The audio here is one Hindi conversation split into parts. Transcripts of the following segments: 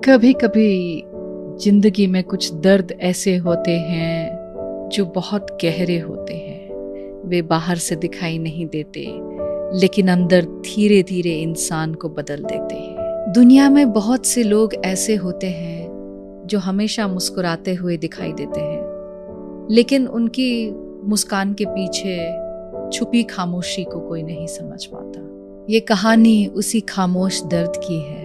कभी कभी जिंदगी में कुछ दर्द ऐसे होते हैं जो बहुत गहरे होते हैं। वे बाहर से दिखाई नहीं देते, लेकिन अंदर धीरे धीरे इंसान को बदल देते हैं। दुनिया में बहुत से लोग ऐसे होते हैं जो हमेशा मुस्कुराते हुए दिखाई देते हैं, लेकिन उनकी मुस्कान के पीछे छुपी खामोशी को कोई नहीं समझ पाता। ये कहानी उसी खामोश दर्द की है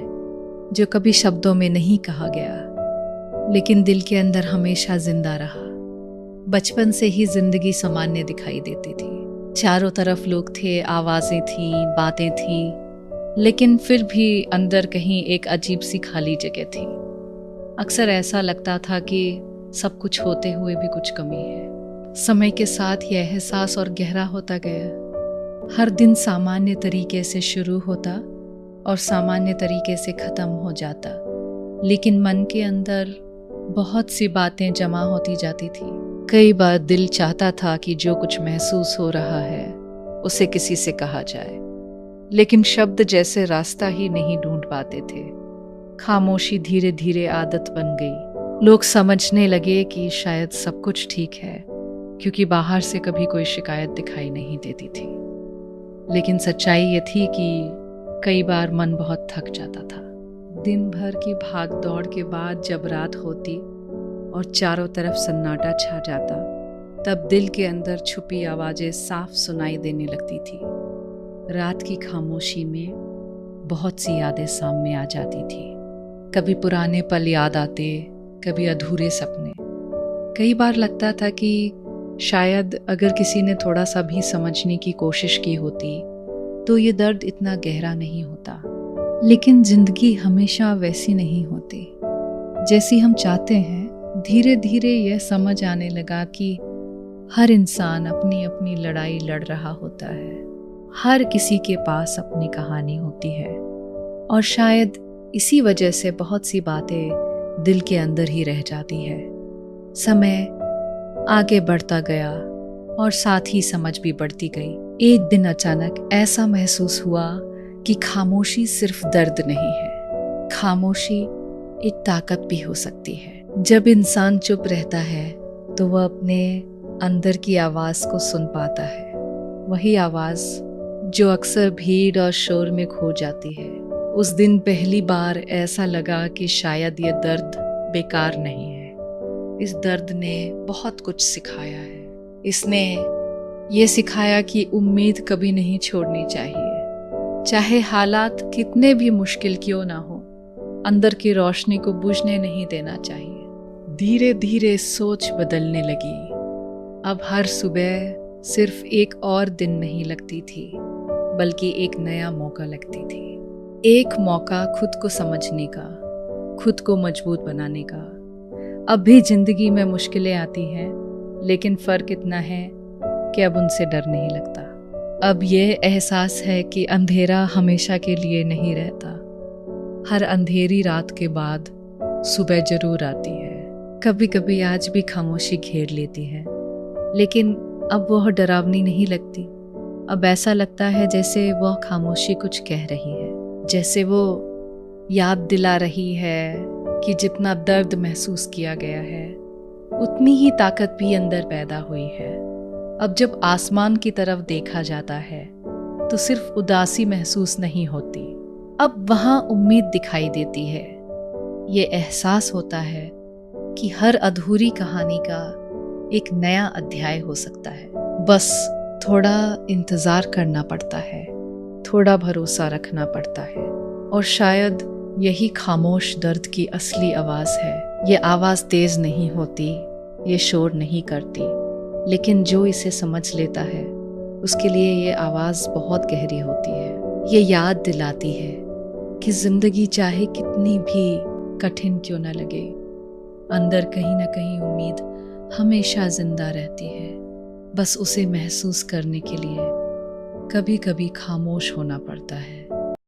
जो कभी शब्दों में नहीं कहा गया, लेकिन दिल के अंदर हमेशा जिंदा रहा। बचपन से ही जिंदगी सामान्य दिखाई देती थी। चारों तरफ लोग थे, आवाजें थीं, बातें थीं, लेकिन फिर भी अंदर कहीं एक अजीब सी खाली जगह थी। अक्सर ऐसा लगता था कि सब कुछ होते हुए भी कुछ कमी है। समय के साथ यह एहसास और गहरा होता गया। हर दिन सामान्य तरीके से शुरू होता और सामान्य तरीके से ख़त्म हो जाता, लेकिन मन के अंदर बहुत सी बातें जमा होती जाती थी। कई बार दिल चाहता था कि जो कुछ महसूस हो रहा है उसे किसी से कहा जाए, लेकिन शब्द जैसे रास्ता ही नहीं ढूंढ पाते थे। खामोशी धीरे धीरे आदत बन गई। लोग समझने लगे कि शायद सब कुछ ठीक है, क्योंकि बाहर से कभी कोई शिकायत दिखाई नहीं देती थी। लेकिन सच्चाई ये थी कि कई बार मन बहुत थक जाता था। दिन भर की भाग दौड़ के बाद जब रात होती और चारों तरफ सन्नाटा छा जाता, तब दिल के अंदर छुपी आवाजें साफ सुनाई देने लगती थी। रात की खामोशी में बहुत सी यादें सामने आ जाती थी। कभी पुराने पल याद आते, कभी अधूरे सपने। कई बार लगता था कि शायद अगर किसी ने थोड़ा सा भी समझने की कोशिश की होती तो ये दर्द इतना गहरा नहीं होता। लेकिन जिंदगी हमेशा वैसी नहीं होती जैसी हम चाहते हैं। धीरे धीरे यह समझ आने लगा कि हर इंसान अपनी अपनी लड़ाई लड़ रहा होता है। हर किसी के पास अपनी कहानी होती है, और शायद इसी वजह से बहुत सी बातें दिल के अंदर ही रह जाती है। समय आगे बढ़ता गया और साथ ही समझ भी बढ़ती गई। एक दिन अचानक ऐसा महसूस हुआ कि खामोशी सिर्फ दर्द नहीं है, खामोशी एक ताकत भी हो सकती है। जब इंसान चुप रहता है तो वह अपने अंदर की आवाज को सुन पाता है, वही आवाज जो अक्सर भीड़ और शोर में खो जाती है। उस दिन पहली बार ऐसा लगा कि शायद ये दर्द बेकार नहीं है। इस दर्द ने बहुत कुछ सिखाया है। इसने ये सिखाया कि उम्मीद कभी नहीं छोड़नी चाहिए, चाहे हालात कितने भी मुश्किल क्यों ना हो। अंदर की रोशनी को बुझने नहीं देना चाहिए। धीरे धीरे सोच बदलने लगी। अब हर सुबह सिर्फ एक और दिन नहीं लगती थी, बल्कि एक नया मौका लगती थी। एक मौका खुद को समझने का, खुद को मजबूत बनाने का। अब भी जिंदगी में मुश्किलें आती हैं, लेकिन फ़र्क इतना है कि अब उनसे डर नहीं लगता। अब ये एहसास है कि अंधेरा हमेशा के लिए नहीं रहता। हर अंधेरी रात के बाद सुबह जरूर आती है। कभी कभी आज भी खामोशी घेर लेती है, लेकिन अब वह डरावनी नहीं लगती। अब ऐसा लगता है जैसे वह खामोशी कुछ कह रही है, जैसे वो याद दिला रही है कि जितना दर्द महसूस किया गया है, उतनी ही ताकत भी अंदर पैदा हुई है। अब जब आसमान की तरफ देखा जाता है तो सिर्फ उदासी महसूस नहीं होती, अब वहाँ उम्मीद दिखाई देती है। ये एहसास होता है कि हर अधूरी कहानी का एक नया अध्याय हो सकता है। बस थोड़ा इंतज़ार करना पड़ता है, थोड़ा भरोसा रखना पड़ता है, और शायद यही खामोश दर्द की असली आवाज़ है। ये आवाज़ तेज़ नहीं होती, ये शोर नहीं करती, लेकिन जो इसे समझ लेता है उसके लिए ये आवाज़ बहुत गहरी होती है। ये याद दिलाती है कि ज़िंदगी चाहे कितनी भी कठिन क्यों न लगे, अंदर कहीं ना कहीं उम्मीद हमेशा जिंदा रहती है। बस उसे महसूस करने के लिए कभी कभी खामोश होना पड़ता है।